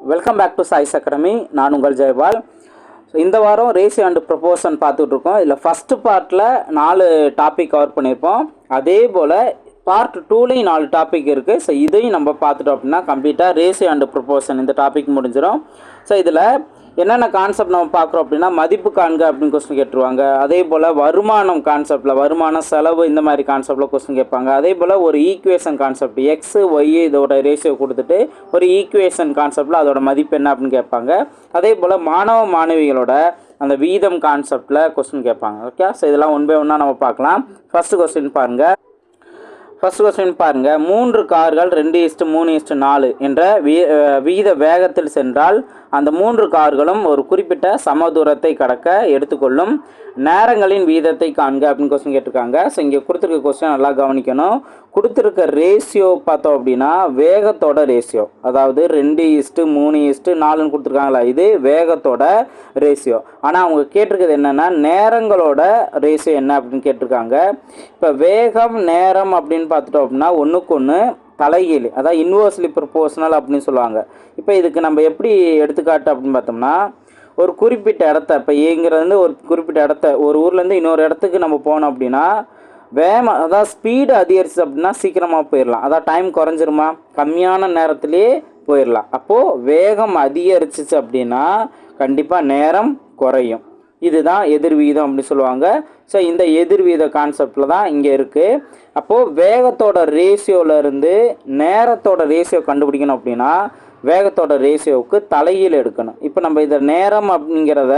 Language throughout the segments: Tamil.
Welcome back to Choice Academy. நான் உங்கள் ஜெயபால். இந்த வாரம் ரேஷியோ அண்ட் ப்ரொபோர்ஷன் பார்த்துட்டு இருக்கோம். இதில் ஃபஸ்ட்டு பார்ட்டில் 4 டாபிக் கவர் பண்ணியிருப்போம். அதே போல் பார்ட் 2லேயும் 4 டாபிக் இருக்குது. ஸோ இதையும் நம்ம பார்த்துட்டோம் அப்படின்னா கம்ப்ளீட்டாக ரேஷியோ அண்ட் ப்ரொபோர்ஷன் இந்த டாபிக் முடிஞ்சிடும். ஸோ இதில் என்னென்ன கான்செப்ட் நம்ம பார்க்குறோம் அப்படின்னா மதிப்பு காண்க அப்படின்னு கொஸ்டின் கேட்டுருவாங்க. அதே போல் வருமானம் கான்செப்டில் வருமானம் செலவு இந்த மாதிரி கான்செப்டில் கொஸ்டின் கேட்பாங்க. அதே போல் ஒரு ஈக்குவேஷன் கான்செப்ட் எக்ஸு ஒய் இதோட ரேஷியோ கொடுத்துட்டு ஒரு ஈக்குவேஷன் கான்செப்டில் அதோட மதிப்பு என்ன அப்படின்னு கேட்பாங்க. அதே போல் மாணவ மாணவிகளோட அந்த வீதம் கான்செப்டில் கொஸ்டின் கேட்பாங்க. ஓகே, ஸோ இதெல்லாம் ஒன் பை ஒன்னாக நம்ம பார்க்கலாம். ஃபஸ்ட்டு கொஸ்டின் பாருங்கள். ஃபஸ்ட் கொஸ்டின் பாருங்கள். 3 கார்கள் 2:3:4 என்ற விகித வேகத்தில் சென்றால் அந்த 3 கார்களும் ஒரு குறிப்பிட்ட சம தூரத்தை கடக்க எடுத்துக்கொள்ளும் நேரங்களின் வீதத்தை காண்க அப்படின்னு கொஸ்டின் கேட்டிருக்காங்க. ஸோ இங்கே கொடுத்துருக்க கொஸ்டின் நல்லா கவனிக்கணும். கொடுத்துருக்க ரேஷியோ பார்த்தோம் அப்படின்னா வேகத்தோட ரேஷியோ, அதாவது 2:3:4 கொடுத்துருக்காங்களா, இது வேகத்தோட ரேஷியோ. ஆனால் அவங்க கேட்டிருக்கிறது என்னென்னா நேரங்களோட ரேஷியோ என்ன அப்படின்னு கேட்டிருக்காங்க. இப்போ வேகம் நேரம் அப்படின்னு பார்த்துட்டோம் அப்படின்னா ஒன்றுக்கு ஒன்று தலைகீழ், அதாவது இன்வர்ஸ்லி ப்ரொபோர்ஷனல் அப்படின்னு சொல்லுவாங்க. இப்போ இதுக்கு நம்ம எப்படி எடுத்துக்காட்டு அப்படின்னு பார்த்தோம்னா ஒரு குறிப்பிட்ட இடத்த, இப்போ ஏங்கிறது ஒரு குறிப்பிட்ட இடத்த ஒரு ஊர்லேருந்து இன்னொரு இடத்துக்கு நம்ம போனோம் அப்படின்னா வேகமாக, அதாவது ஸ்பீடு அதிகரிச்சு அப்படின்னா சீக்கிரமாக போயிடலாம். அதாவது டைம் குறைஞ்சிருமா, கம்மியான நேரத்துலேயே போயிடலாம். அப்போது வேகம் அதிகரிச்சிச்சு அப்படின்னா கண்டிப்பாக நேரம் குறையும். இதுதான் எதிர்வீதம் அப்படின்னு சொல்லுவாங்க. ஸோ இந்த எதிர்வீத கான்செப்டில் தான் இங்கே இருக்குது. அப்போது வேகத்தோட ரேஷியோவிலேருந்து நேரத்தோட ரேஷியோ கண்டுபிடிக்கணும் அப்படின்னா வேகத்தோட ரேஷியோவுக்கு தலைகீழ் எடுக்கணும். இப்போ நம்ம இதை நேரம் அப்படிங்கிறத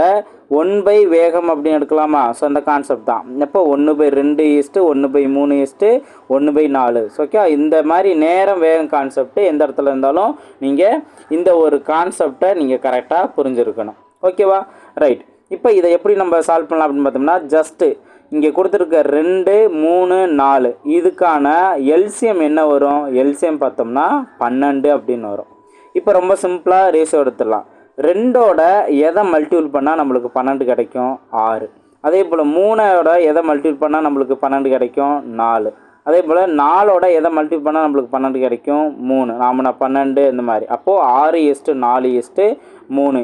1/, வேகம் அப்படின்னு எடுக்கலாமா? ஸோ அந்த கான்செப்ட் தான். இப்போ 1/2 1/3 1/4. ஓகே, இந்த மாதிரி நேரம் வேகம் கான்செப்ட் எந்த இடத்துல இருந்தாலும் நீங்கள் இந்த ஒரு கான்செப்டை நீங்கள் கரெக்டாக புரிஞ்சுருக்கணும். ஓகேவா? ரைட். இப்போ இதை எப்படி நம்ம சால்வ் பண்ணலாம் அப்படின்னு பார்த்தோம்னா ஜஸ்ட்டு இங்கே கொடுத்துருக்க 2, 3, 4 இதுக்கான எல்சிஎம் என்ன வரும்? எல்சிஎம் பார்த்தோம்னா 12 அப்படின்னு வரும். இப்போ ரொம்ப சிம்பிளாக ரேஷியோ எடுத்துடலாம். 2ஓட எதை மல்டிபிள் பண்ணால் நம்மளுக்கு 12 கிடைக்கும்? 6. அதே போல் 3ஓட எதை மல்டிபிள் பண்ணால் நம்மளுக்கு 12 கிடைக்கும்? 4. அதே போல் 4ஓட எதை மல்டிபிள் பண்ணால் நம்மளுக்கு 12 கிடைக்கும்? 3. நாம 12 இந்த மாதிரி. அப்போது 6:4:3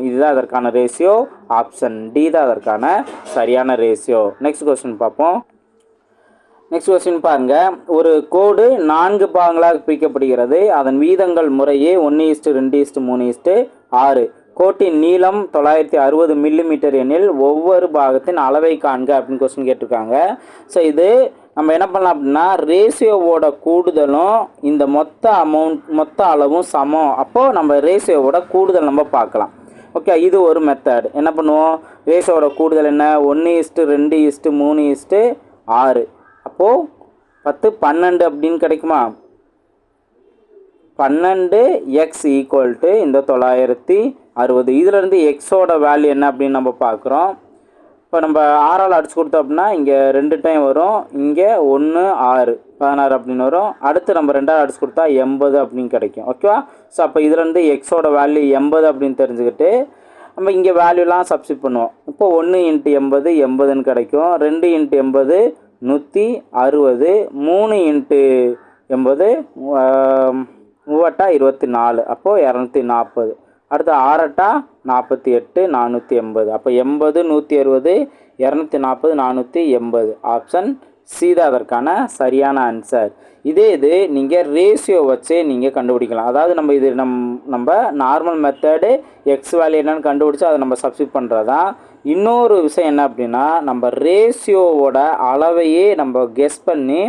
இதுதான் அதற்கான ரேஷியோ. ஆப்ஷன் டி தான் அதற்கான சரியான ரேஷியோ. நெக்ஸ்ட் கொஸ்டின் பார்ப்போம். நெக்ஸ்ட் கொஸ்டின் பாருங்கள். ஒரு கோடு 4 பாகங்களாக பிரிக்கப்படுகிறது. அதன் வீதங்கள் முறையே 1:2:3:6. கோட்டின் நீளம் 960 மில்லிமீட்டர் எனில் ஒவ்வொரு பாகத்தின் அளவை காண்க அப்படின்னு கொஸ்டின் கேட்டிருக்காங்க. ஸோ இது நம்ம என்ன பண்ணலாம் அப்படின்னா ரேஷியோவோட கூடுதலும் இந்த மொத்த அளவும் சமம். அப்போது நம்ம ரேஷியோவோட கூடுதல் நம்ம பார்க்கலாம். ஓகே, இது ஒரு மெத்தட். என்ன பண்ணுவோம்? ரேஷியோவோட கூடுதல் என்ன? 1:2:3:6. அப்போது 10 12 அப்படின்னு கிடைக்குமா? 12x இந்த 960. இதிலேருந்து எக்ஸோட வேல்யூ என்ன அப்படின்னு நம்ம பார்க்குறோம். இப்போ நம்ம 6ஆல் அடிச்சு கொடுத்தோம் அப்படின்னா இங்கே 2 டைம் வரும், இங்கே 1 6 16 அப்படின்னு வரும். அடுத்து நம்ம 2ஆல் அடிச்சு கொடுத்தா 80 அப்படின்னு கிடைக்கும். ஓகேவா? ஸோ அப்போ இதுலேருந்து எக்ஸோட வேல்யூ 80 அப்படின்னு தெரிஞ்சுக்கிட்டு நம்ம இங்கே வேல்யூலாம் சப்ஸ்டிட் பண்ணுவோம். இப்போ 1 × 80 80ன்னு கிடைக்கும். 2 × 80 160. 3 × 80 3×8 24. அப்போது 240. அடுத்து 6×8 48 480. அப்போ 80 160 240 480. ஆப்ஷன் சி தான் அதற்கான சரியான ஆன்சர். இது நீங்கள் ரேஷியோ வச்சே நீங்கள் கண்டுபிடிக்கலாம். அதாவது நம்ம இது நம்ம நார்மல் மெத்தடு எக்ஸ் வேல்யூ என்னன்னு கண்டுபிடிச்சி அதை நம்ம சப்ஸ்டிட் பண்ணுறது தான். இன்னொரு விஷயம் என்ன அப்படின்னா நம்ம ரேஷியோவோட அளவையே நம்ம கெஸ் பண்ணி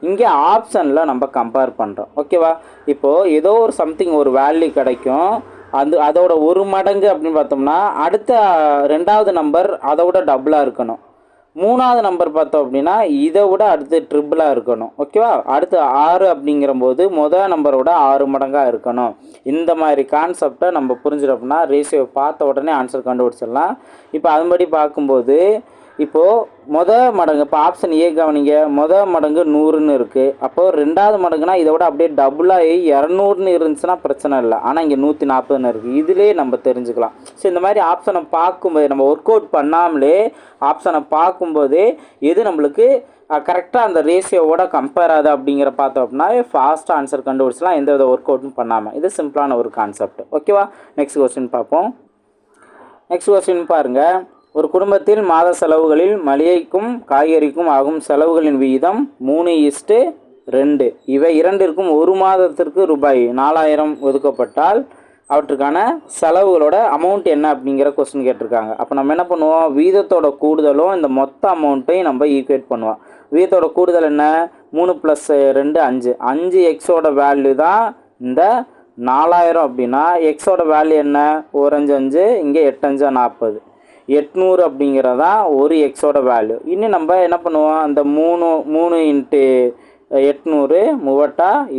இங்கே ஆப்ஷனில் நம்ம கம்பேர் பண்ணுறோம். ஓகேவா? இப்போது ஏதோ ஒரு சம்திங் ஒரு வேல்யூ கிடைக்கும், அதோட 1 மடங்கு அப்படின்னு பார்த்தோம்னா அடுத்த 2வது நம்பர் அதை விட டபுளாக இருக்கணும். 3வது நம்பர் பார்த்தோம் அப்படின்னா இதை விட அடுத்து ட்ரிபிளாக இருக்கணும். ஓகேவா? அடுத்து 6 அப்படிங்கிறபோது முதல் நம்பரோட 6 மடங்காக இருக்கணும். இந்த மாதிரி கான்செப்டை நம்ம புரிஞ்சிடும் அப்படின்னா ரேஷியோ பார்த்த உடனே ஆன்சர் கண்டுபிடிச்சிடலாம். இப்போ அதுபடி பார்க்கும்போது இப்போது மடங்கு, இப்போ ஆப்ஷன் ஏ கவனிங்க, மடங்கு 100ன்னு இருக்குது. அப்போது 2வது மடங்குனா இதை விட அப்படியே டபுளாகி 200ன்னு இருந்துச்சுன்னா பிரச்சனை இல்லை. ஆனால் இங்கே 140ன்னு இருக்குது. இதிலே நம்ம தெரிஞ்சுக்கலாம். ஸோ இந்த மாதிரி ஆப்ஷனை பார்க்கும்போது நம்ம ஒர்க் அவுட் பண்ணாமலே ஆப்ஷனை பார்க்கும்போதே எது நம்மளுக்கு கரெக்டாக அந்த ரேஷியோவோட கம்பேர் ஆகுது அப்படிங்கிற பார்த்தோம் அப்படின்னா ஃபாஸ்ட்டாக ஆன்சர் கண்டுபிடிச்சலாம், எந்த வித ஒர்க் அவுட்டும் பண்ணாமல். இது சிம்பிளான ஒரு கான்செப்ட். ஓகேவா? நெக்ஸ்ட் கொஸ்டின் பார்ப்போம். நெக்ஸ்ட் கொஸ்டின் பாருங்கள். ஒரு குடும்பத்தில் மாத செலவுகளில் மளிகைக்கும் காய்கறிக்கும் ஆகும் செலவுகளின் விகிதம் 3:2. இவை இரண்டிற்கும் ஒரு மாதத்திற்கு ரூபாய் 4000 ஒதுக்கப்பட்டால் அவற்றுக்கான செலவுகளோட அமௌண்ட் என்ன அப்படிங்கிற கொஸ்டின் கேட்டிருக்காங்க. அப்போ நம்ம என்ன பண்ணுவோம், வீதத்தோட கூடுதலும் இந்த மொத்த அமௌண்ட்டையும் நம்ம ஈக்குவேட் பண்ணுவோம். வீதத்தோட கூடுதல் என்ன, 3 + 2 5. 5 எக்ஸோட வேல்யூ தான் இந்த 4000 அப்படின்னா எக்ஸோட வேல்யூ என்ன, 1 5 5, இங்கே 8 5 40, 800 அப்படிங்கிறதான் ஒரு எக்ஸோட வேல்யூ. இன்னும் நம்ம என்ன பண்ணுவோம், அந்த 3 × 800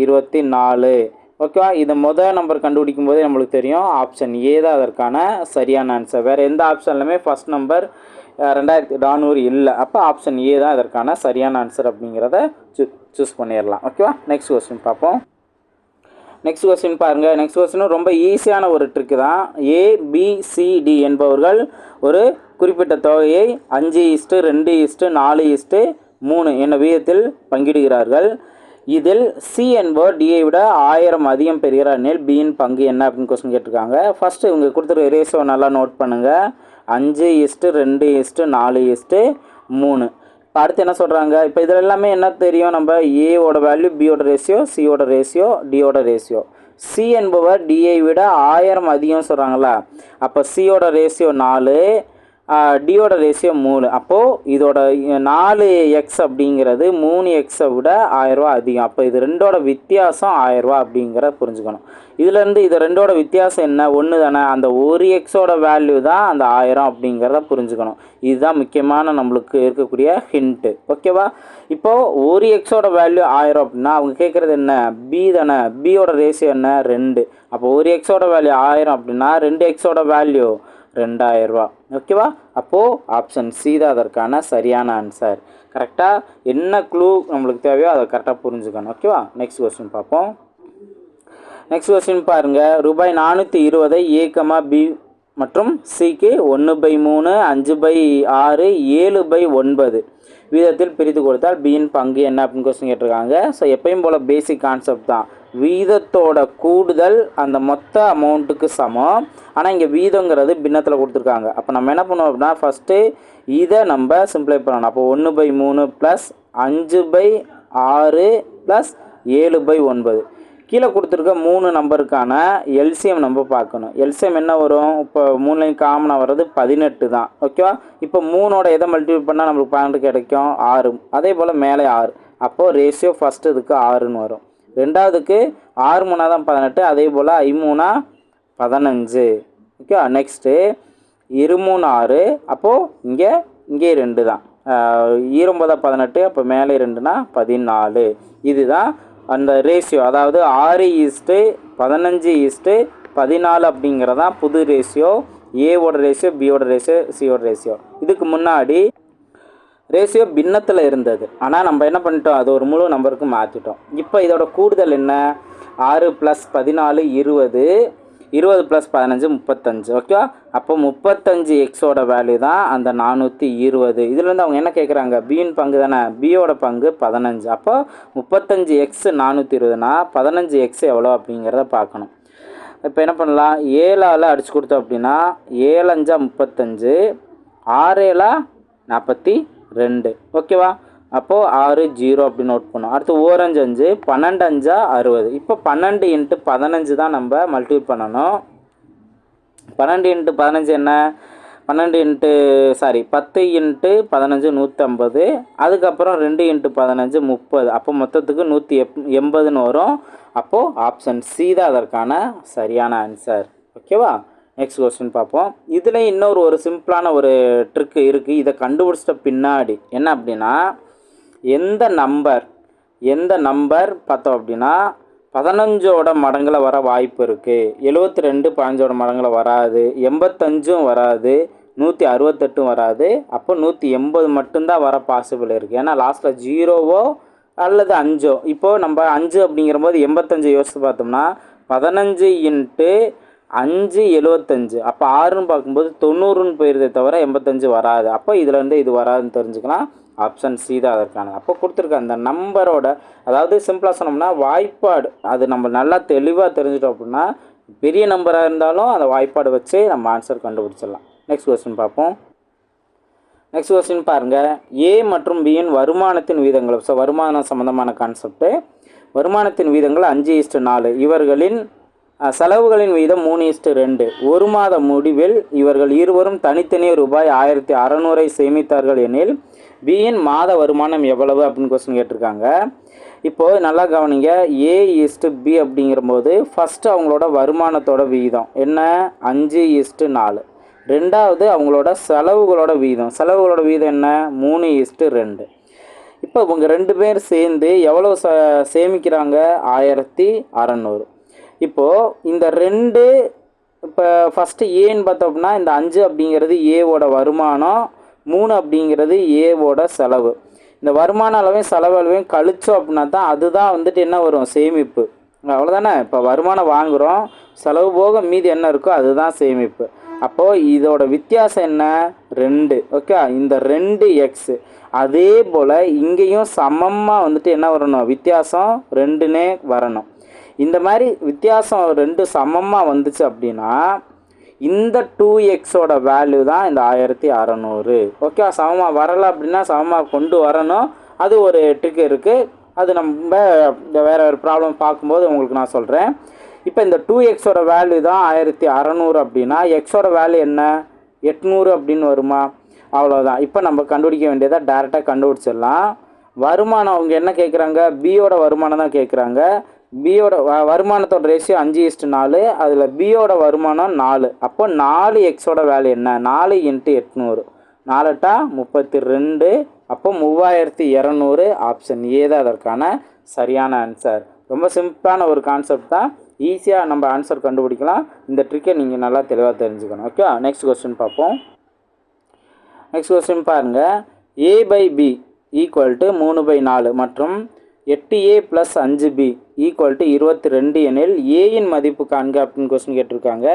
24. ஓகேவா? இதை மொதல் நம்பர் கண்டுபிடிக்கும் போதே நம்மளுக்கு தெரியும் ஆப்ஷன் ஏ தான் அதற்கான சரியான ஆன்சர். வேறு எந்த ஆப்ஷன்லையுமே ஃபஸ்ட் நம்பர் 2400 இல்லை. அப்போ ஆப்ஷன் ஏ தான் இதற்கான சரியான ஆன்சர் அப்படிங்கிறத சூஸ் பண்ணிடலாம். ஓகேவா? நெக்ஸ்ட் கொஸ்டின் பார்ப்போம். நெக்ஸ்ட் கொஸ்டின் பாருங்கள். நெக்ஸ்ட் கொஸ்டினும் ரொம்ப ஈஸியான ஒரு ட்ரிக்கு தான். ABCD என்பவர்கள் ஒரு குறிப்பிட்ட தொகையை 5:2:4:3 என்ற விகிதத்தில் பங்கிடுகிறார்கள். இதில் C என்பவர் டியை விட 1000 அதிகம் பெறுகிறார் எனில் பியின் பங்கு என்ன அப்படின்னு கொஸ்டின் கேட்டிருக்காங்க. ஃபஸ்ட்டு இவங்க கொடுத்துருக்க ரேஷியோ நல்லா நோட் பண்ணுங்கள். 5:2:4:3. இப்போ அடுத்து என்ன சொல்கிறாங்க, இப்போ இதில் எல்லாமே என்ன தெரியும், நம்ம ஏவோட வேல்யூ, பியோட ரேஷியோ, சியோட ரேஷியோ, டியோட ரேஷியோ. சி என்பவர் டியை விட 1000 அதிகம் சொல்கிறாங்களா, அப்போ சியோட ரேஷியோ 4, டியோட ரேஷியோ 3. அப்போது இதோட 4x அப்படிங்கிறது 3xஐ விட 1000 அதிகம். அப்போ இது ரெண்டோட வித்தியாசம் 1000 அப்படிங்கிற புரிஞ்சுக்கணும். இதுலேருந்து இது ரெண்டோட வித்தியாசம் என்ன, ஒன்று தானே, அந்த ஒரு எக்ஸோட வேல்யூ தான் அந்த 1000 அப்படிங்கிறத புரிஞ்சுக்கணும். இதுதான் முக்கியமான நம்மளுக்கு இருக்கக்கூடிய ஹிண்ட்டு. ஓகேவா? இப்போது ஒரு எக்ஸோட வேல்யூ 1000 அப்படின்னா அவங்க கேட்குறது என்ன, பி தானே, பியோட ரேஷியோ என்ன, 2. அப்போ ஒரு எக்ஸோட வேல்யூ 1000 அப்படின்னா 2xோட வேல்யூ 2000. ஓகேவா? அப்போது ஆப்ஷன் சி தான் அதற்கான சரியான ஆன்சர். கரெக்டாக என்ன க்ளூ நம்மளுக்கு தேவையோ அதை கரெக்டாக புரிஞ்சுக்கணும். ஓகேவா? நெக்ஸ்ட் கொஸ்டின் பார்ப்போம். நெக்ஸ்ட் கொஸ்டின் பாருங்கள். ரூபாய் 420 A, B மற்றும் சிக்கு 1/3, 5/6, 7/9 வீதத்தில் பிரித்து கொடுத்தால் பியின் பங்கு என்ன அப்படின்னு கொஸ்டின் கேட்டிருக்காங்க. ஸோ எப்பயும் போல் பேசிக் கான்செப்ட் தான். வீதத்தோட கூடுதல் அந்த மொத்த அமௌண்ட்டுக்கு சமம். ஆனால் இங்கே வீதங்கிறது பின்னத்தில் கொடுத்துருக்காங்க. அப்போ நம்ம என்ன பண்ணுவோம் அப்படின்னா ஃபஸ்ட்டு இதை நம்ம சிம்பிளை பண்ணணும். அப்போ 1/3 + 5/6 + 7/9 கீழே கொடுத்துருக்க 3 நம்பருக்கான எல்சிஎம் நம்ம பார்க்கணும். எல்சிஎம் என்ன வரும், இப்போ 3லையும் காமனாக வர்றது 18 தான். ஓகேவா? இப்போ 3ஓட எதை மல்டிபிள் பண்ணால் நம்மளுக்கு 12 கிடைக்கும், 6. அதே போல் மேலே 6. அப்போது ரேஷியோ ஃபஸ்ட்டு இதுக்கு 6ன்னு வரும். ரெண்டாவதுக்கு 6 3 தான் 18. அதே போல் 5 3 15. Okay, next 2 3 6. அப்போது இங்கே 2 தான். 9 18. அப்போ மேலே 2னா 14. இதுதான் அந்த ரேஷியோ. அதாவது 6:15:14 அப்படிங்கிறதான் புது ரேஷியோ. ஏவோட ரேஷியோ, பியோட ரேஷியோ, சியோட ரேஷியோ. இதுக்கு முன்னாடி ரேஷியோ பின்னத்தில் இருந்தது. ஆனால் நம்ம என்ன பண்ணிட்டோம், அது ஒரு முழு நம்பருக்கு மாற்றிட்டோம். இப்போ இதோட கூடுதல் என்ன, 6 + 14 20, 20 + 15 35. ஓகேவா? அப்போ 35xோட வேல்யூ தான் அந்த 420. இதுலேருந்து அவங்க என்ன கேட்குறாங்க, பியின் பங்கு தானே, பியோட பங்கு 15. அப்போ 35x 420னா 15x எவ்வளோ அப்படிங்கிறத பார்க்கணும். இப்போ என்ன பண்ணலாம், 7ஆல் அடிச்சு கொடுத்தோம் அப்படின்னா 7 5 35, 6 7 42. ஓகேவா? அப்போது 6 0 அப்படின்னு நோட் பண்ணோம். அடுத்து 1 5 5, 12 5 60. இப்போ 12 × 15 தான் நம்ம மல்டிபிள் பண்ணணும். 12 × 15 என்ன, 10 × 15 150. அதுக்கப்புறம் 2 × 15 30. அப்போ மொத்தத்துக்கு 180ன்னு வரும். அப்போது ஆப்ஷன் சி தான் அதற்கான சரியான ஆன்சர். ஓகேவா? நெக்ஸ்ட் கொஸ்டின் பார்ப்போம். இதில் ஒரு சிம்பிளான ஒரு ட்ரிக்கு இருக்குது. இதை கண்டுபிடிச்சிட்ட பின்னாடி என்ன அப்படின்னா, எந்த நம்பர் பார்த்தோம் அப்படின்னா 15ஓட மடங்கில் வர வாய்ப்பு இருக்குது. 72 15ஓட மடங்கில் வராது, 85ம் வராது, 168 வராது. அப்போ 180 மட்டும்தான் வர பாசிபிள் இருக்குது. ஏன்னா லாஸ்ட்டில் 0வோ அல்லது 5ஓ. இப்போது நம்ம 5 அப்படிங்கிற போது 85 யோசித்து பார்த்தோம்னா 15 × 5 75. அப்போ 6ன்னு பார்க்கும்போது 90ன்னு போயிருதே தவிர 85 வராது. அப்போ இதுலேருந்து இது வராதுன்னு தெரிஞ்சுக்கலாம். ஆப்ஷன் சி தான் அதற்கானது. அப்போ கொடுத்துருக்க அந்த நம்பரோட, அதாவது சிம்பிளாக சொன்னோம்னா வாய்ப்பாடு, அது நம்ம நல்லா தெளிவாக தெரிஞ்சிட்டோம் அப்படின்னா பெரிய நம்பராக இருந்தாலும் அந்த வாய்ப்பாடு வச்சு நம்ம ஆன்சர் கண்டுபிடிச்சிடலாம். நெக்ஸ்ட் கொஸ்டின் பார்ப்போம். நெக்ஸ்ட் கொஸ்டின் பாருங்கள், ஏ மற்றும் பியின் வருமானத்தின் வீதங்கள். ஸோ வருமானம் சம்மந்தமான கான்செப்ட்டு. வருமானத்தின் வீதங்கள் 5:4. இவர்களின் செலவுகளின் வீதம் 3:2. ஒரு மாத முடிவில் இவர்கள் இருவரும் தனித்தனியே ரூபாய் 1600 சேமித்தார்கள் எனில் பியின் மாத வருமானம் எவ்வளவு அப்படின்னு கொஸ்டின் கேட்டிருக்காங்க. இப்போது நல்லா கவனிங்க, A/B அப்படிங்கிறபோது ஃபஸ்ட்டு அவங்களோட வருமானத்தோட வீதம் என்ன, 5:4. ரெண்டாவது அவங்களோட செலவுகளோட வீதம் என்ன, 3:2. இப்போ இவங்க 2 பேர் சேர்ந்து எவ்வளோ சேமிக்கிறாங்க, 1600. இப்போது இந்த 2, இப்போ ஃபஸ்ட்டு ஏன்னு பார்த்தோம் அப்படின்னா இந்த 5 அப்படிங்கிறது ஏவோட வருமானம், 3 அப்படிங்கிறது ஏவோட செலவு. இந்த வருமான அளவையும் செலவு அளவையும் கழிச்சோம் அப்படின்னா தான் அதுதான் வந்துட்டு என்ன வரும், சேமிப்பு. அவ்வளோதானே. இப்போ வருமானம் வாங்குகிறோம், செலவு போக மீதி என்ன இருக்கோ அதுதான் சேமிப்பு. அப்போது இதோட வித்தியாசம் என்ன, 2. ஓகே, இந்த 2x. அதே போல் இங்கேயும் சமமாக வந்துட்டு என்ன வரணும், வித்தியாசம் 2னே வரணும். இந்த மாதிரி வித்தியாசம் 2 சமமாக வந்துச்சு அப்படின்னா இந்த 2xோட வேல்யூ தான் இந்த 1600. ஓகே, சமமாக வரலை அப்படின்னா சமமாக கொண்டு வரணும். அது ஒரு ட்ரிக் இருக்குது, அது நம்ம வேறு ஒரு ப்ராப்ளம் பார்க்கும்போது உங்களுக்கு நான் சொல்கிறேன். இப்போ இந்த 2xோட வேல்யூ தான் 1600 அப்படின்னா எக்ஸோட வேல்யூ என்ன, 800 அப்படின்னு வருமா? அவ்வளோதான். இப்போ நம்ம கண்டுபிடிக்க வேண்டியதாக டேரெக்டாக கண்டுபிடிச்சிடலாம். வருமானம் அவங்க என்ன கேட்குறாங்க, பியோட வருமானம் தான் கேட்குறாங்க. பியோட வருமானத்தோட ரேஷியோ 5:4. அதில் பியோட வருமானம் 4. அப்போ 4xோட வேல்யூ என்ன, 4 × 800, 4×8 32. அப்போ 3200. ஆப்ஷன் ஏ தான் அதற்கான சரியான ஆன்சர். ரொம்ப சிம்பிளான ஒரு கான்செப்ட் தான், ஈஸியாக நம்ம ஆன்சர் கண்டுபிடிக்கலாம். இந்த ட்ரிக்கை நீங்கள் நல்லா தெளிவாக தெரிஞ்சுக்கணும். ஓகே, நெக்ஸ்ட் கொஸ்டின் பார்ப்போம். நெக்ஸ்ட் கொஸ்டின் பாருங்கள், A/B = 3/4 மற்றும் 8A + 5B = 22 எனில் ஏயின் மதிப்பு காண்க அப்படின்னு கொஸ்டின் கேட்டிருக்காங்க.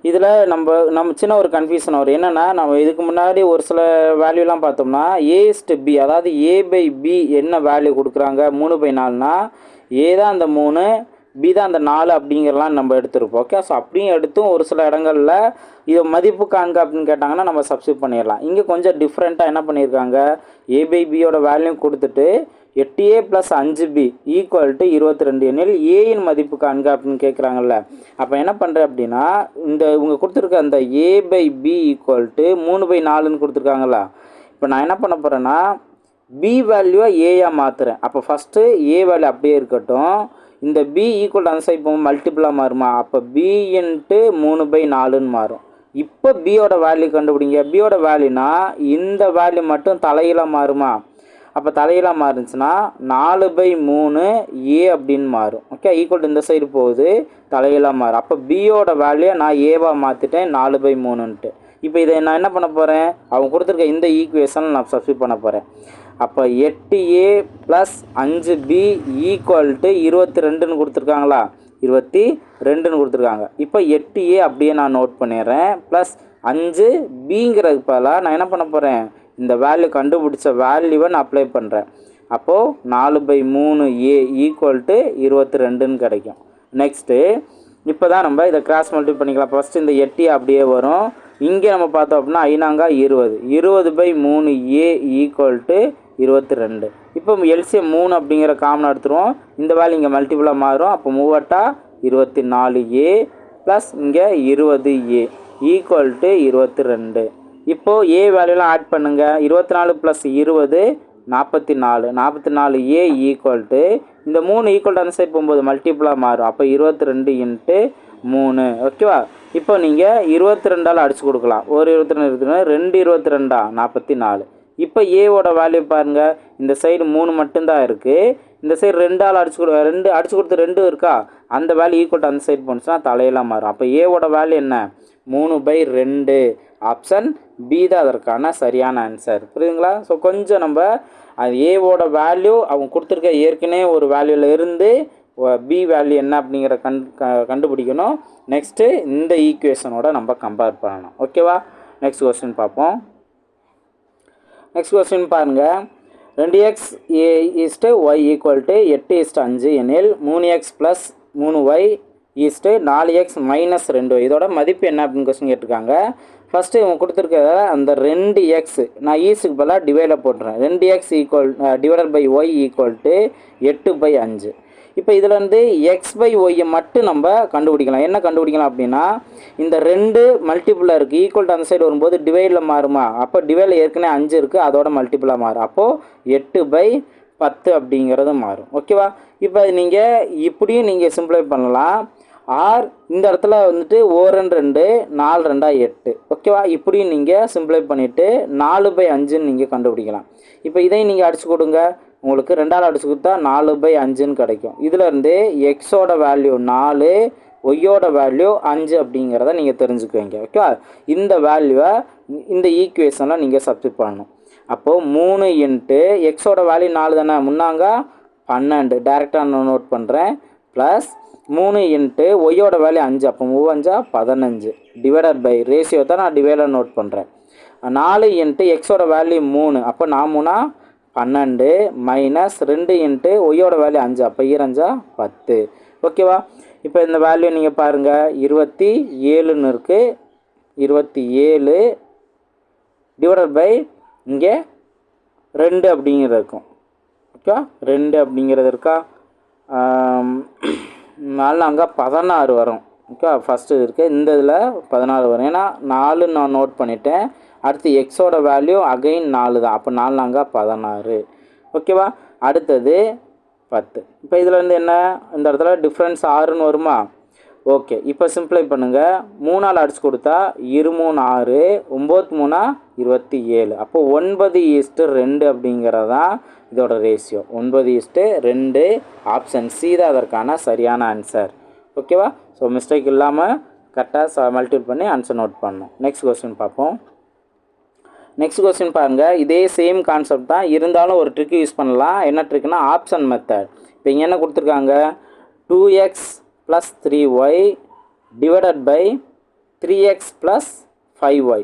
இதில் நம்ம சின்ன ஒரு கன்ஃபியூஷன் வரும். என்னென்னா, நம்ம இதுக்கு முன்னாடி ஒரு சில வேல்யூலாம் பார்த்தோம்னா A/B, அதாவது A/B என்ன வேல்யூ கொடுக்குறாங்க, 3/4னா ஏ தான் அந்த 3, பி தான் அந்த 4 அப்படிங்கிறலாம் நம்ம எடுத்துருப்போம். ஓகே, ஸோ அப்படியும் எடுத்தும் ஒரு சில இடங்களில் இதை மதிப்பு காண்க அப்படின்னு கேட்டாங்கன்னா நம்ம சப்ஸ்டியூட் பண்ணிடலாம். இங்கே கொஞ்சம் டிஃப்ரெண்ட்டாக என்ன பண்ணியிருக்காங்க, A/Bயோட வேல்யூ கொடுத்துட்டு 8A + 5B = 22 எனில் ஏயின் மதிப்பு காண்க அப்படின்னு கேட்குறாங்கல்ல. அப்போ என்ன பண்ணுறேன் அப்படின்னா, இவங்க கொடுத்துருக்க அந்த A/B = 3/4ன்னு கொடுத்துருக்காங்களா. இப்போ நான் என்ன பண்ண போகிறேன்னா பி வேல்யூவை ஏயாக மாற்றுறேன். அப்போ ஃபஸ்ட்டு ஏ வேல்யூ அப்படியே இருக்கட்டும், இந்த B = அந்த சைட் போகும் மல்டிபிளாக மாறுமா, அப்போ B × 3/4ன்னு மாறும். இப்போ பியோட வேல்யூ கண்டுபிடிங்க. பியோட வேல்யூனா இந்த வேல்யூ மட்டும் தலையிலாக மாறுமா, அப்போ தலையிலாக மாறுச்சுன்னா 4/3 ஏ அப்படின்னு மாறும். ஓகே, ஈக்குவல் இந்த சைடு போகுது, தலையிலாக மாறும். அப்போ பியோட வேல்யூ நான் ஏவாக மாற்றிட்டேன் 4/3ன்ட்டு. இப்போ இதை நான் என்ன பண்ண போகிறேன், அவங்க கொடுத்துருக்க இந்த ஈக்குவேஷன் நான் சப்ஸ்டியூட் பண்ண போகிறேன். அப்போ 8A + 5B = 22ன்னு கொடுத்துருக்காங்களா, 22ன்னு கொடுத்துருக்காங்க. இப்போ 8A அப்படியே நான் நோட் பண்ணிடுறேன், ப்ளஸ் 5Bங்கிறதுக்கு பதிலாக நான் என்ன பண்ண போகிறேன், இந்த வேல்யூ கண்டுபிடிச்ச வேல்யூவை நான் அப்ளை பண்ணுறேன். அப்போது 4/3A = 22ன்னு கிடைக்கும். நெக்ஸ்ட்டு இப்போ தான் நம்ம இதை கிராஸ் மல்டிப்ளை பண்ணிக்கலாம். ஃபஸ்ட்டு இந்த 8A அப்படியே வரும், இங்கே நம்ம பார்த்தோம் அப்படின்னா 5×20, 20/3A = 22. இப்போ எல்சிஎம் 3 அப்படிங்கிற காமன் எடுத்துருவோம், இந்த வேல்யூ இங்கே மல்டிபிளாக மாறும். அப்போ 3×8 = 24A ப்ளஸ் இங்கே 20A = 22. இப்போது ஏ வேல்யூலாம் ஆட் பண்ணுங்கள். 24 + 20 44. 44A = இந்த 3 ஈக்குவல் அந்த சைட் போகும்போது மல்டிபிளாக மாறும். அப்போ 22 × 3. ஓகேவா. இப்போ நீங்கள் 22ஆல் அடித்து கொடுக்கலாம். ஒரு 22 2 22 44. இப்போ ஏவோட வேல்யூ பாருங்கள், இந்த சைடு 3 மட்டும்தான் இருக்குது, இந்த சைடு 2ஆல் அடிச்சு கொடுத்து 2 இருக்கா, அந்த வேல்யூ ஈக்குவல் அந்த சைடு போணுச்சுன்னா தலையெல்லாம் மாறும். அப்போ ஏவோட வேல்யூ என்ன, 3/2. ஆப்ஷன் பி தான் அதற்கான சரியான ஆன்சர். புரியுதுங்களா. ஸோ கொஞ்சம் நம்ம அது ஏவோட வேல்யூ அவங்க கொடுத்துருக்க ஏற்கனவே ஒரு வேல்யூவில் இருந்து பி வேல்யூ என்ன அப்படிங்கிற கண்டுபிடிக்கணும். நெக்ஸ்ட்டு இந்த ஈக்குவேஷனோட நம்ம கம்பேர் பண்ணணும். ஓகேவா. நெக்ஸ்ட் கொஸ்டின் பார்ப்போம். நெக்ஸ்ட் கொஸ்டின் பாருங்கள், 2x y ஈக்குவல் டு 8:5 எனில் 3x plus 3y 4x minus 2y இதோட மதிப்பு என்ன அப்படின்னு கொஸ்டின் கேட்டிருக்காங்க. ஃபஸ்ட்டு இவங்க கொடுத்துருக்க அந்த 2x நான் ஈஸுக்கு பதிலாக டிவைடில் போட்டுறேன். 2x divided by y equal to 8/5. இப்போ இதில் வந்து x/y மட்டும் நம்ம கண்டுபிடிக்கலாம். என்ன கண்டுபிடிக்கலாம் அப்படின்னா, இந்த 2 மல்டிப்புளாக இருக்குது, ஈக்குவல் டு அந்த சைடு வரும்போது டிவைடில் மாறுமா, அப்போ டிவைடில் ஏற்கனவே 5 இருக்குது, அதோட மல்டிப்புளாக மாறும். அப்போது 8/10 அப்படிங்கிறது மாறும். ஓகேவா? இப்போ நீங்கள் இப்படியும் நீங்கள் சிம்பிளை பண்ணலாம். ஆர் இந்த இடத்துல வந்துட்டு 2 4 2 8. ஓகேவா? இப்படியும் நீங்கள் சிம்பிளை பண்ணிவிட்டு 4/5ன்னு நீங்கள் கண்டுபிடிக்கலாம். இப்போ இதையும் நீங்கள் அடிச்சு கொடுங்க, உங்களுக்கு 2ஆல் அடிச்சு கொடுத்தா 4/5ன்னு கிடைக்கும். இதிலேருந்து எக்ஸோட வேல்யூ 4, ஒய்யோட வேல்யூ 5 அப்படிங்கிறத நீங்கள் தெரிஞ்சுக்குவீங்க. ஓகேவா? இந்த வேல்யூவை இந்த ஈக்குவேஷனில் நீங்கள் சப்ஸ்டிட் பண்ணணும். அப்போது 3 இன்ட்டு எக்ஸோட வேல்யூ 4 தானே, முன்னாங்க 12 டேரெக்டாக நான் நோட் பண்ணுறேன், ப்ளஸ் 3 இன்ட்டு ஒய்யோட வேல்யூ 5, அப்போ 3 5 15 டிவைடட் பை ரேஷியோ தான் நான் டிவைடர் நோட் பண்ணுறேன். 4 இன்ட்டு எக்ஸோட வேல்யூ 3, அப்போ 4 12 மைனஸ் 2 இன்ட்டு ஒய்யோட வேல்யூ 5, அப்போ 2 10. ஓகேவா? இப்போ இந்த வேல்யூ நீங்கள் பாருங்கள், 27ன்னு இருக்குது, 27 டிவைடட் பை இங்கே 2 அப்படிங்கிறது இருக்கும். ஓகே, 2 அப்படிங்கிறது இருக்கா, 4 அங்கே 16 வரும். ஓகே, ஃபஸ்ட்டு இருக்குது, இந்த இதில் 14 வரும். ஏன்னா 4 நான் நோட் பண்ணிட்டேன். அடுத்து எக்ஸோட வேல்யூ அகைன் 4 தான், அப்போ 4 அங்கே 16. ஓகேவா? அடுத்தது 10. இப்போ இதில் வந்து என்ன, இந்த இடத்துல டிஃப்ரென்ஸ் 6ன்னு வருமா? ஓகே, இப்போ சிம்பிளை பண்ணுங்கள். 3ஆல் அடிச்சு கொடுத்தா 2 3 6, 9 3 27. அப்போ 9:2 அப்படிங்கிறது தான் இதோட ரேஷியோ. 9:2. ஆப்ஷன் சி தான் அதற்கான சரியான ஆன்சர். ஓகேவா? ஸோ மிஸ்டேக் இல்லாமல் கரெக்டாக மல்டிபிள் பண்ணி ஆன்சர் நோட் பண்ணணும். நெக்ஸ்ட் கொஸ்டின் பார்ப்போம். நெக்ஸ்ட் கொஸ்டின் பாருங்கள், இதே சேம் கான்செப்ட் தான், இருந்தாலும் ஒரு ட்ரிக் யூஸ் பண்ணலாம். என்ன ட்ரிக்னா, ஆப்ஷன் மெத்தட். இப்போ இங்கே என்ன கொடுத்துருக்காங்க, 2x + 3y divided by 3x + 5y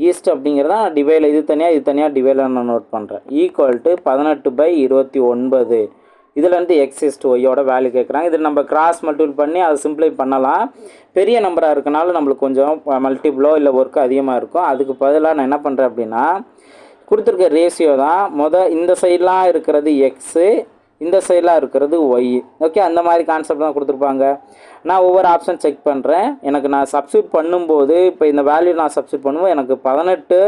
east அப்படிங்கிறத நான் டிவைடில் இது தனியாக டிவைடில் நான் நோட் பண்ணுறேன். Equal to 18/29. இதில் வந்து x = ஒய்யோட வேல்யூ கேட்குறாங்க. இதில் நம்ம கிராஸ் மல்டிபிள் பண்ணி அதை சிம்பிளை பண்ணலாம். பெரிய நம்பராக இருக்கனால நம்மளுக்கு கொஞ்சம் மல்டிபிளோ இல்லை ஒர்க்கு அதிகமாக இருக்கும். அதுக்கு பதிலாக நான் என்ன பண்ணுறேன் அப்படின்னா, கொடுத்துருக்க ரேஷியோ தான் இந்த சைடெலாம் இருக்கிறது எக்ஸு, இந்த சைடெலாம் இருக்கிறது ஒய். ஓகே, அந்த மாதிரி கான்செப்ட் தான் கொடுத்துருப்பாங்க. நான் ஒவ்வொரு ஆப்ஷன் செக் பண்ணுறேன். எனக்கு நான் சப்ஸ்டியூட் பண்ணும்போது, இப்போ இந்த வேல்யூ நான் சப்ஸ்டியூட் பண்ணும்போது எனக்கு 18,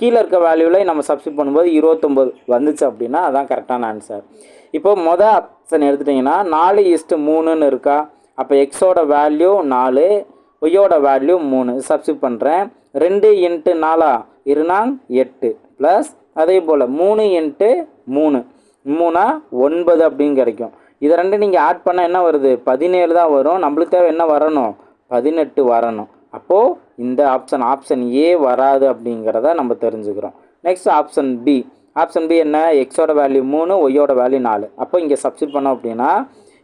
கீழே இருக்க வேல்யூவில் நம்ம சப்ஸ்டியூட் பண்ணும்போது 29 வந்துச்சு அப்படின்னா அதான் கரெக்டான ஆன்சர். இப்போ ஆப்ஷன் எடுத்துட்டிங்கன்னா 4:3ன்னு இருக்கா, அப்போ எக்ஸோட வேல்யூ 4, ஒய்யோட வேல்யூ 3 சப்ஸ்டியூட் பண்ணுறேன். 2 இன்ட்டு 4 8 ப்ளஸ் அதே போல் 3 இன்ட்டு 3 9 அப்படின்னு கிடைக்கும். இதை ரெண்டு நீங்கள் ஆட் பண்ணால் என்ன வருது, 17 தான் வரும். நம்மளுக்கு தேவை என்ன வரணும், 18 வரணும். அப்போது இந்த ஆப்ஷன் ஏ வராது அப்படிங்கிறத நம்ம தெரிஞ்சுக்கிறோம். Next option B. Option B என்ன, எக்ஸோட வேல்யூ 3, ஒய்யோட வேல்யூ 4. அப்போ இங்கே சப்ஸ்டிட் பண்ணோம் அப்படின்னா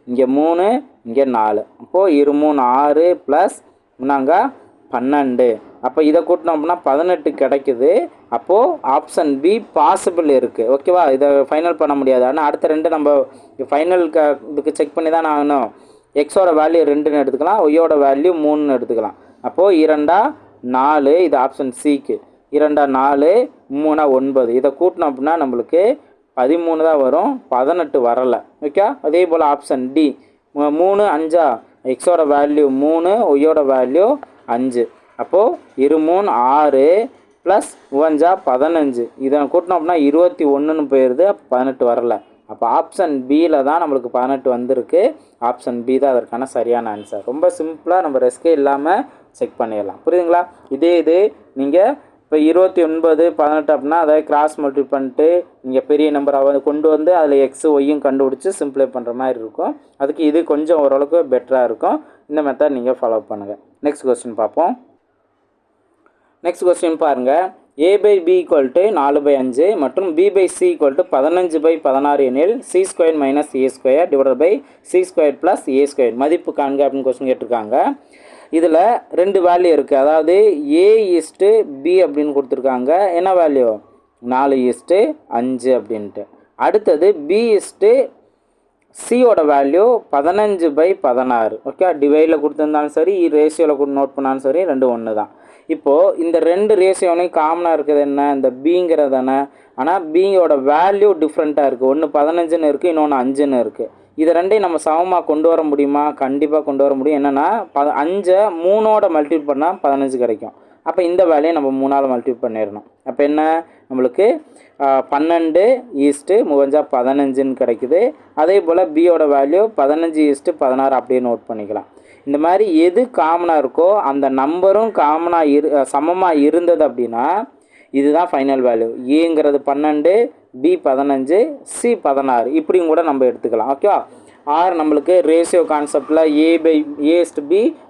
இங்கே 3, இங்கே 4, அப்போது 2 3 6 ப்ளஸ் நாங்கள் 12. அப்போ இதை கூட்டினோம் அப்படின்னா 18 கிடைக்குது. அப்போது ஆப்ஷன் பி பாசிபிள் இருக்குது. ஓகேவா? இதை ஃபைனல் பண்ண முடியாது. ஆனால் அடுத்த 2 நம்ம ஃபைனல் இதுக்கு செக் பண்ணி தான் ஆகணும். எக்ஸோட வேல்யூ 2ன்னு எடுத்துக்கலாம், ஒய்யோட வேல்யூ 3ன்னு எடுத்துக்கலாம். அப்போது 2 4, இது ஆப்ஷன் சிக்கு. 2 4 3 9. இதை கூட்டினோம் அப்படின்னா நம்மளுக்கு 13 தான் வரும், 18 வரலை. ஓகே, அதே போல் ஆப்ஷன் டி 3 5, எக்ஸோட வேல்யூ 3, ஒய்யோட வேல்யூ 5. அப்போது 2 3 6 ப்ளஸ் 5 15. இதை கூட்டினோம் அப்படின்னா 21ன்னு போயிடுது, 18 வரலை. அப்போ ஆப்ஷன் பியில் தான் நம்மளுக்கு 18 வந்திருக்கு. ஆப்ஷன் பி தான் அதற்கான சரியான ஆன்சர். ரொம்ப சிம்பிளாக நம்ம ரெஸ்கே இல்லாமல் செக் பண்ணிடலாம். புரியுதுங்களா? இது நீங்கள் இப்போ 29 18 அப்படின்னா அதை கிராஸ் மல்டிபிள் பண்ணிட்டு நீங்கள் பெரிய நம்பரை கொண்டு வந்து அதில் எக்ஸு ஒய்யும் கண்டுபிடிச்சி சிம்பிளை பண்ணுற மாதிரி இருக்கும். அதுக்கு இது கொஞ்சம் ஓரளவுக்கு பெட்டராக இருக்கும். இந்த மெத்தட் நீங்கள் ஃபாலோ பண்ணுங்கள். நெக்ஸ்ட் கொஸ்டின் பார்ப்போம். நெக்ஸ்ட் கொஸ்டின் பாருங்கள், a/b = 4/5 மற்றும் b/c = 15/16 எனில் c² - a² divided by c² + a² மதிப்பு காண்க அப்படின்னு கொஸ்டின் கேட்டிருக்காங்க. இதில் 2 வேல்யூ இருக்குது. அதாவது a/b அப்படின்னு கொடுத்துருக்காங்க. என்ன வேல்யூ, 4:5 அப்படின்ட்டு. அடுத்தது சியோட வேல்யூ 15/16. ஓகே, டிவைடில் கொடுத்துருந்தாலும் சரி, ரேஷியோவில் நோட் பண்ணாலும் சரி, ரெண்டும் ஒன்று தான். இப்போது இந்த ரெண்டு ரேஷியோனையும் காமனாக இருக்குது என்ன, இந்த பிங்கிறது தானே. ஆனால் பியோட வேல்யூ டிஃப்ரெண்ட்டாக இருக்குது. ஒன்று 15ன்னு இருக்குது, இன்னொன்று 5ன்னு இருக்குது. இது ரெண்டையும் நம்ம சமமாக கொண்டு வர முடியுமா? கண்டிப்பாக கொண்டு வர முடியும். என்னென்னா 5 3ஓட மல்டிபிள் பண்ணால் 15 கிடைக்கும். அப்போ இந்த வேலையை நம்ம 3ஆல் மல்டிபிள் பண்ணிடணும். அப்போ என்ன, நம்மளுக்கு 12:15 கிடைக்குது. அதே போல் பியோட வேல்யூ 15:16 அப்படியே நோட் பண்ணிக்கலாம். இந்த மாதிரி எது காமனாக இருக்கோ அந்த நம்பரும் காமனாக சமமாக இருந்தது அப்படின்னா இதுதான் ஃபைனல் வேல்யூ. ஏங்கிறது 12, பி 15, சி 16 இப்படியும் கூட நம்ம எடுத்துக்கலாம். ஓகேவா? ஆர் நம்மளுக்கு ரேஷியோ கான்செப்டில் A/B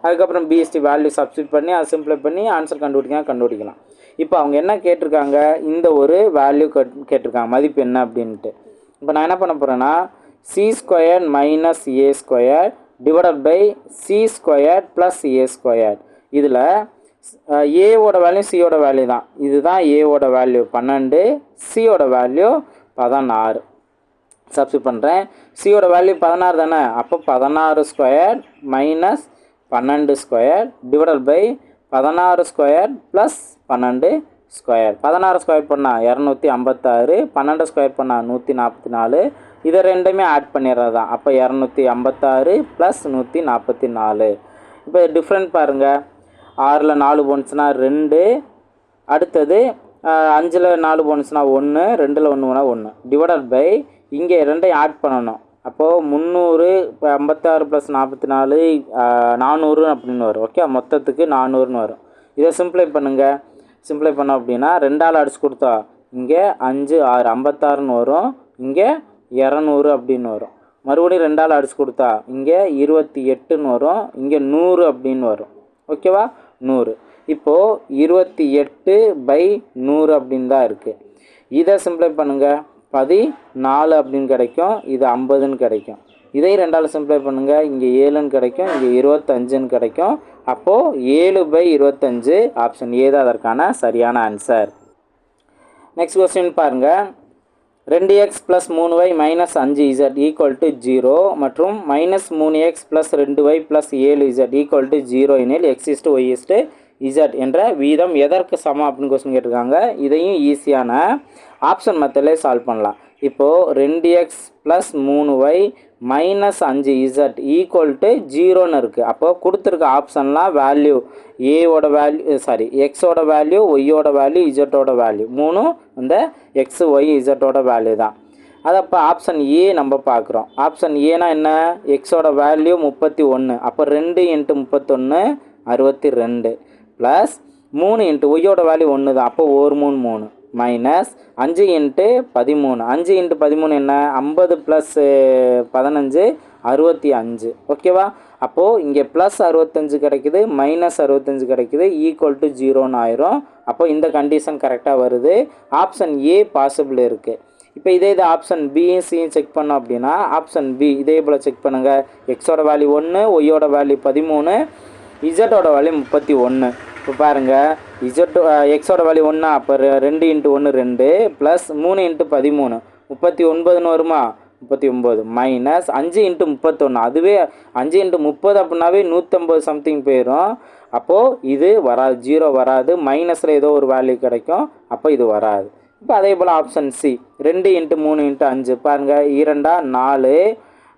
அதுக்கப்புறம் B/T வேல்யூ சப்ஸ்டிட் பண்ணி அதை சிம்பிளை பண்ணி ஆன்சர் கண்டுபிடிக்கலாம். இப்போ அவங்க என்ன கேட்டிருக்காங்க, இந்த ஒரு வேல்யூ கேட்டிருக்காங்க, மதிப்பு என்ன அப்படின்ட்டு. இப்போ நான் என்ன பண்ண போகிறேன்னா C² - A² divided by C² + A². இதில் ஏவோட வேல்யூ சியோட வேல்யூ தான். இதுதான் ஏவோட வேல்யூ 12, சியோட வேல்யூ 16. சப்ஸ்டிட் பண்ணுறேன். சியோட வேல்யூ 16 தானே. அப்போ 16² - 12² டிவைடட் பை 16² + 12². 16² பண்ணால் 256, 12² பண்ணால் 144. இதை ரெண்டுமே ஆட் பண்ணிடுறது தான். அப்போ 256 + 144. இப்போ டிஃப்ரெண்ட் பாருங்கள். 6ல் 4 போனுச்சுன்னா 2, அடுத்தது 5ல் 4 போனுச்சுன்னா 1, 2ல் 1 போனால் 1 டிவைடட் பை இங்கே ரெண்டையும் ஆட் பண்ணணும். அப்போது 300 இப்போ 56 + 44 400 அப்படின்னு வரும். ஓகே, மொத்தத்துக்கு 400ன்னு வரும். இதை சிம்பிளை பண்ணுங்கள். சிம்பிளை பண்ணோம் அப்படின்னா 2ஆல் அடிச்சு கொடுத்தா இங்கே 5 6 56ன்னு வரும். இங்கே 200 அப்படின்னு வரும். மறுபடியும் 2ஆல் அடிச்சு கொடுத்தா இங்கே 28ன்னு வரும். இங்கே 100 அப்படின்னு வரும். ஓகேவா? 100. இப்போது 28/100 அப்படின்னு தான் இருக்குது. இதை சிம்பிளை பண்ணுங்கள். 14 அப்படின்னு கிடைக்கும். இது 50ன்னு கிடைக்கும். இதை 2ஆல் சிம்பிளை பண்ணுங்கள். இங்கே 7ன்னு கிடைக்கும். இங்கே 25ன்னு கிடைக்கும். அப்போது 7/25 ஆப்ஷன் ஏ தான் அதற்கான சரியான ஆன்சர். நெக்ஸ்ட் கொஸ்டின் பாருங்கள். 2x + 3y - 5z = 0 மற்றும் -3x + 2y + 7z = 0 எனில் x/y/z என்ற வீதம் எதற்கு சமம் அப்படின்னு கொஸ்டின் கேட்டிருக்காங்க. இதையும் ஈஸியான ஆப்ஷன் மெத்தட்லேயே சால்வ் பண்ணலாம். இப்போது 2x + 3y - 5z = 0ன்னு இருக்குது. அப்போது கொடுத்துருக்க ஆப்ஷன்லாம் வேல்யூ ஏவோட வேல்யூ எக்ஸோட வேல்யூ, ஒய்யோட வேல்யூ, இஜட்டோட வேல்யூ மூணும் இந்த எக்ஸ் ஒய் இஜட்டோட வேல்யூ தான். அது அப்போ ஆப்ஷன் ஏ நம்ம பார்க்குறோம். ஆப்ஷன் ஏனா என்ன, எக்ஸோட வேல்யூ 31. அப்போ 2 × 31 62 ப்ளஸ் 3 × ஒய்யோட வேல்யூ 1 தான். அப்போ 1 3 3 மைனஸ் 5 × 13. 5 × 13 என்ன, 50 + 15 65. ஓகேவா? அப்போது இங்கே ப்ளஸ் 65 கிடைக்குது, மைனஸ் 65 கிடைக்குது, = 0ன்னு ஆயிரும். அப்போ இந்த கண்டிஷன் கரெக்டாக வருது. ஆப்ஷன் ஏ பாசிபிள் இருக்குது. இப்போ இதே இது ஆப்ஷன் பியும் சியும் செக் பண்ணோம் அப்படின்னா ஆப்ஷன் பி இதே போல் செக் பண்ணுங்கள். எக்ஸோட வேல்யூ 1, ஒய்யோட வேல்யூ 13, இஜட்டோட வேல்யூ 31. இப்போ பாருங்கள், எக்ஸோட வேல்யூ 1, அப்போ 2 × 1 2 ப்ளஸ் 3 × 13 39ன்னு வருமா, 39 மைனஸ் 5 × 31. அதுவே 5 × 30 அப்படின்னாவே 150 சம்திங் போயிடும். அப்போது இது வராது, 0 வராது. மைனஸில் ஏதோ ஒரு வேல்யூ கிடைக்கும். அப்போ இது வராது. இப்போ அதே போல் ஆப்ஷன் சி 2 × 3 × 5 பாருங்கள். 2 4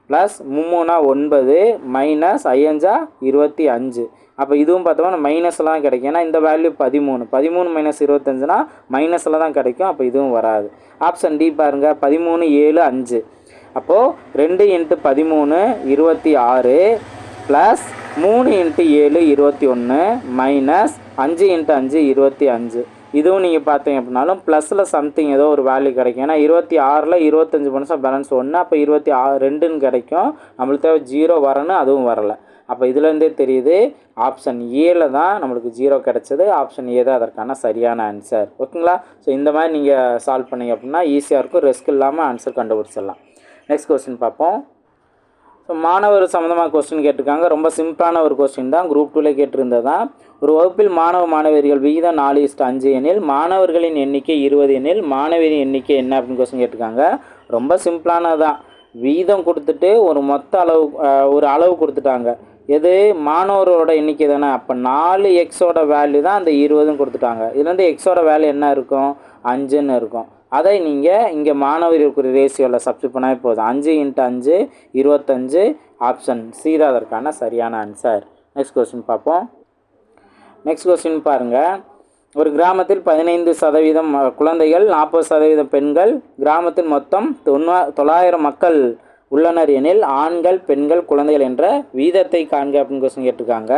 ப்ளஸ் 3 9 மைனஸ் 5 25. அப்போ இதுவும் பார்த்தோம்னா மைனஸில் தான் கிடைக்கும். ஏன்னா இந்த வேல்யூ 13 13 - 25னா மைனஸில் தான் கிடைக்கும். அப்போ இதுவும் வராது. ஆப்ஷன் டி பாருங்கள். 13 7 5. அப்போது 2 × 13 26 ப்ளஸ் 3 × 7 21 மைனஸ் 5 × 5 25. இதுவும் நீங்கள் பார்த்தீங்க அப்படின்னாலும் ப்ளஸில் சம்திங் ஏதோ ஒரு வேல்யூ கிடைக்கும். ஏன்னா 26ல் 25 போனஸாக பேலன்ஸ் 1, அப்போ 22ன்னு கிடைக்கும். நம்மளுக்கு தேவை 0 வரணும், அதுவும் வரலை. அப்போ இதுலேருந்தே தெரியுது ஆப்ஷன் ஏல தான் நம்மளுக்கு 0 கிடச்சது. ஆப்ஷன் ஏ தான் அதற்கான சரியான ஆன்சர். ஓகேங்களா? ஸோ இந்த மாதிரி நீங்கள் சால்வ் பண்ணிங்க அப்படின்னா ஈஸியாக இருக்கும், ரிஸ்க் இல்லாமல் ஆன்சர் கண்டுபிடிச்சிடலாம். நெக்ஸ்ட் கொஸ்டின் பார்ப்போம். ஸோ மாணவர் சம்மந்தமாக கொஸ்டின் கேட்டிருக்காங்க. ரொம்ப சிம்பிளான ஒரு கொஸ்டின் தான், குரூப் 2ல கேட்டிருந்தது தான். ஒரு வகுப்பில் மாணவர்கள் விகிதம் 4:5 எனில் மாணவர்களின் எண்ணிக்கை 20 எனில் மாணவரின் எண்ணிக்கை என்ன அப்படின்னு கொஸ்டின் கேட்டிருக்காங்க. ரொம்ப சிம்பிளானது தான். வீதம் கொடுத்துட்டு ஒரு மொத்த அளவு ஒரு அளவு கொடுத்துட்டாங்க. எது மாணவரோட எண்ணிக்கை தானே. அப்போ 4xோட வேல்யூ தான் அந்த 20ன்னு கொடுத்துட்டாங்க. இதுலேருந்து எக்ஸோட வேல்யூ என்ன இருக்கும், 5ன்னு இருக்கும். அதை நீங்கள் இங்கே மாணவர் இருக்கிற ரேஷியோவில் சப்ஸ்டிட் பண்ணால் போதும். 5 × 5 25. ஆப்ஷன் சி தான் அதற்கான சரியான ஆன்சர். நெக்ஸ்ட் கொஸ்டின் பார்ப்போம். நெக்ஸ்ட் கொஸ்டின் பாருங்கள். ஒரு கிராமத்தில் 15% குழந்தைகள், 40% பெண்கள், கிராமத்தில் மொத்தம் 900 மக்கள் உள்ளனர் எனில் ஆண்கள், பெண்கள், குழந்தைகள் என்ற வீதத்தை காண்க அப்படின்னு கொஸ்டின் கேட்டிருக்காங்க.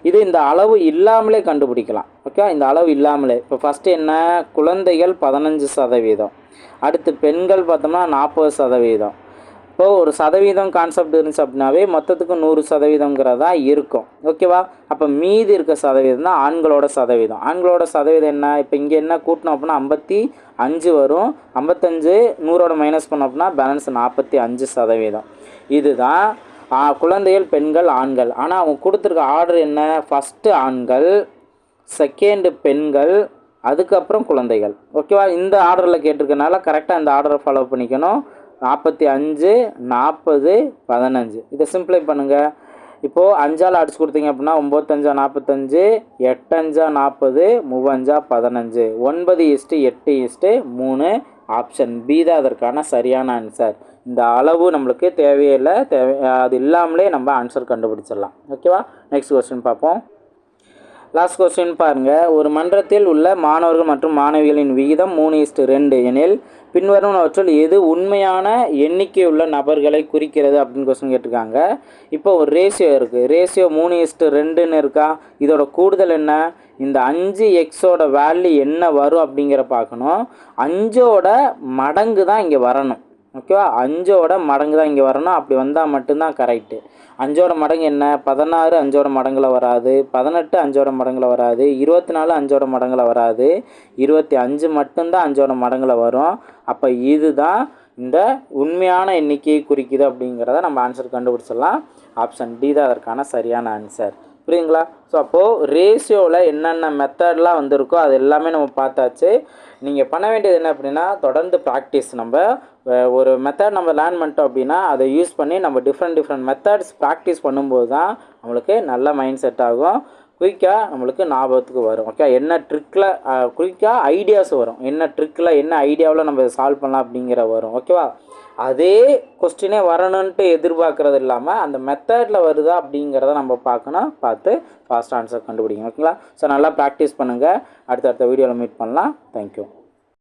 இது இந்த அளவு இல்லாமலே கண்டுபிடிக்கலாம். ஓகே, இந்த அளவு இல்லாமலே. இப்போ ஃபஸ்ட்டு என்ன, குழந்தைகள் 15%, அடுத்து பெண்கள் பார்த்தோம்னா 40%. இப்போது ஒரு சதவீதம் கான்செப்ட் இருந்துச்சு அப்படின்னாவே மொத்தத்துக்கு 100%ங்கிறதா இருக்கும். ஓகேவா? அப்போ மீதி இருக்க சதவீதம் தான் ஆண்களோட சதவீதம். ஆண்களோட சதவீதம் என்ன, இப்போ இங்கே என்ன கூட்டணும் அப்படின்னா 55 வரும். 55 100ஓட மைனஸ் பண்ணோம் அப்படின்னா பேலன்ஸ் 45%. இதுதான் குழந்தைகள், பெண்கள், ஆண்கள். ஆனால் அவங்க கொடுத்துருக்க ஆர்டர் என்ன, ஃபஸ்ட்டு ஆண்கள், செகண்டு பெண்கள், அதுக்கப்புறம் குழந்தைகள். ஓகேவா? இந்த ஆர்டரில் கேட்டிருக்கனால கரெக்டாக இந்த ஆர்டரை ஃபாலோ பண்ணிக்கணும். 45 40 15. இதை சிம்பிளை பண்ணுங்கள். இப்போது 5ஆல் அடிச்சு கொடுத்தீங்க அப்படின்னா 9×5 45, 8×5 40, 3×5 15. 9:8:3. ஆப்ஷன் பி தான் அதற்கான சரியான ஆன்சர். இந்த அளவு நம்மளுக்கு தேவையே இல்லை, அது இல்லாமலே நம்ம ஆன்சர் கண்டுபிடிச்சிடலாம். ஓகேவா? நெக்ஸ்ட் கொஸ்டின் பார்ப்போம். லாஸ்ட் கொஸ்டின் பாருங்கள். ஒரு மன்றத்தில் உள்ள மாணவர்கள் மற்றும் மாணவிகளின் விகிதம் 3:2 எனில் பின்வருவனவற்றில் எது உண்மையான எண்ணிக்கை உள்ள நபர்களை குறிக்கிறது அப்படின்னு கொஸ்டின் கேட்டிருக்காங்க. இப்போ ஒரு ரேஷியோ இருக்குது. ரேஷியோ 3:2ன்னு இருக்கா. இதோட கூடுதல் என்ன, இந்த 5xோட வேல்யூ என்ன வரும் அப்படிங்கிற பார்க்கணும். 5ஓட மடங்கு தான் இங்கே வரணும். ஓகேவா? 5ஓட மடங்கு தான் இங்கே வரணும். அப்படி வந்தால் மட்டும்தான் கரெக்டு. 5ஓட மடங்கு என்ன, 16 5ஓட மடங்கில் வராது, 18 5ஓட மடங்கில் வராது, 24 5ஓட மடங்கில் வராது, 25 மட்டும்தான் 5ஓட மடங்கில் வரும். அப்போ இதுதான் இந்த உண்மையான எண்ணிக்கையை குறிக்குது அப்படிங்கிறத நம்ம ஆன்சர் கண்டுபிடிச்சிடலாம். ஆப்ஷன் டி தான் அதற்கான சரியான ஆன்சர். புரியுங்களா? ஸோ அப்போது ரேஷியோவில் என்னென்ன மெத்தட்லாம் வந்திருக்கோ அது எல்லாமே நம்ம பார்த்தாச்சு. நீங்கள் பண்ண வேண்டியது என்ன அப்படின்னா, தொடர்ந்து ப்ராக்டிஸ். நம்ம ஒரு மெத்தட் நம்ம லேர்ன் பண்ணிட்டோம் அப்படின்னா அதை யூஸ் பண்ணி நம்ம டிஃப்ரெண்ட் மெத்தட்ஸ் ப்ராக்டிஸ் பண்ணும்போது தான் நம்மளுக்கு நல்ல மைண்ட் செட் ஆகும். குயிக்காக நம்மளுக்கு ஞாபகத்துக்கு வரும். ஓகே, என்ன ட்ரிக்கில் குயிக்காக ஐடியாஸ் வரும், என்ன ட்ரிக்கில் என்ன ஐடியாவில் நம்ம சால்வ் பண்ணலாம் அப்படிங்கிற வரும். ஓகேவா? அதே கொஸ்டினே வரணுன்ட்டு எதிர்பார்க்குறது இல்லாமல் அந்த மெத்தடில் வருதா அப்படிங்கிறத நம்ம பார்க்கணும். பார்த்து ஃபாஸ்ட் ஆன்சர் கண்டுபிடிக்கணும். ஓகேங்களா? ஸோ நல்லா ப்ராக்டிஸ் பண்ணுங்கள். அடுத்த வீடியோவில் மீட் பண்ணலாம். தேங்க்யூ.